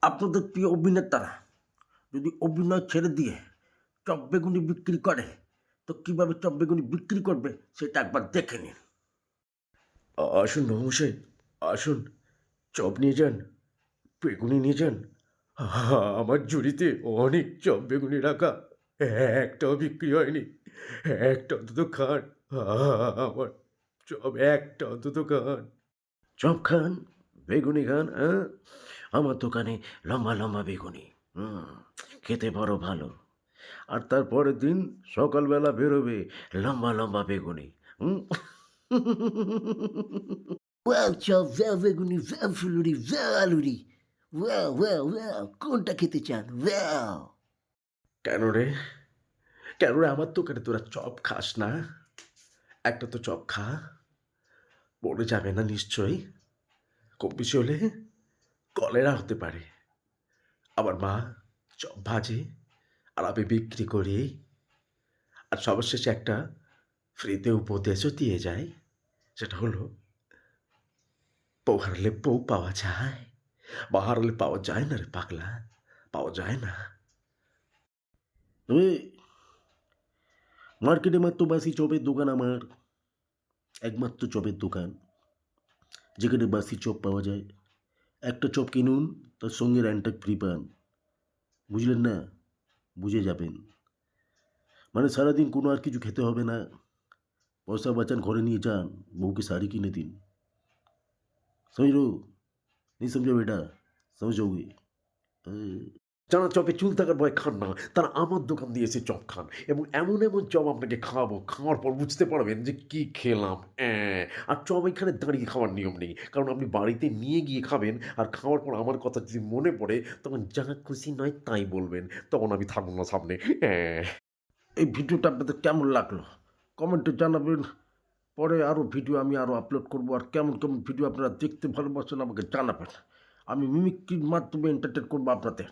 আপনাদের প্রিয় অভিনেতারা যদি অভিনয় ছেড়ে দিয়ে চপ বেগুনি বিক্রি করে, তো কিভাবে চপ বেগুনি বিক্রি করবে সেটা একবার দেখে নিন। আসুন মহাশয়, আসুন। চপ নিয়ে যান, বেগুনি নিয়ে যান। আমার ঝুড়িতে অনেক চপ বেগুনি রাখা। একটাও বিক্রি হয়নি। একটা অন্তত খান। আমার চপ একটা অন্তত খান। চপ খান, বেগুনি খান, হ্যাঁ? আমার দোকানে লম্বা লম্বা বেগুনি, হুম, খেতে বড় ভালো। আর তার পরের দিন সকালবেলা বেরোবে লম্বা লম্বা বেগুনি, হুম। ওয়াও চপ, ওয়াও বেগুনি, ওয়াও ফুলুরি, ওয়াও আলুরি, ওয়াও ওয়াও ওয়াও, কোনটা খেতে চান? ওয়াও। কেন রে? কেন রে আমার দোকানে তোরা চপ খাস না? একটা তো চপ খা। পড়ে যাবে না নিশ্চয়ই? খুব বেশি হলে কলেরা হতে পারে। আমার মা চপ ভাজে আর আমি বিক্রি করি। আর সর্বশেষে একটা ফ্রিতে উপদেশও দিয়ে যায়। সেটা হলো, বউ হারালে বউ পাওয়া যায়। মা হারালে পাওয়া যায় না রে পাগলা। পাওয়া যায় না। ওই মার্কেটে মাত্র বাসি চপের দোকান আমার, একমাত্র চপের দোকান যেখানে বাসি চপ পাওয়া যায়। একটা চপ কিনুন, তার সঙ্গে র্যান্টাক ফ্রি পান। বুঝলেন না? বুঝে যাবেন। মানে সারাদিন কোনো আর কিছু খেতে হবে না। পয়সা বাঁচান, ঘরে নিয়ে যান, বউকে শাড়ি কিনে দিন। समझ लो? नहीं समझो बेटा? समझोगे? যারা চপে চুল থাকার ভয় খান না, তারা আমার দোকান দিয়ে এসে চপ খান এবং এমন এমন চপ আপনাকে খাওয়াবো, খাওয়ার পর বুঝতে পারবেন যে কি খেলাম। আর চপ এখানে দাঁড়িয়ে খাওয়ার নিয়ম নেই। কারণ আপনি বাড়িতে নিয়ে গিয়ে খাবেন আর খাওয়ার পর আমার কথা যদি মনে পড়ে, তখন যা খুশি নয় তাই বলবেন। তখন আমি থাকবো না সামনে। এই ভিডিওটা আপনাদের কেমন লাগলো কমেন্টে জানাবেন। পরে আরও ভিডিও আমি আরও আপলোড করবো। আর কেমন কেমন ভিডিও আপনারা দেখতে ভালোবাসেন আমাকে জানাবেন। আমি মিমিক্রির মাধ্যমে এন্টারটেন করবো আপনাদের।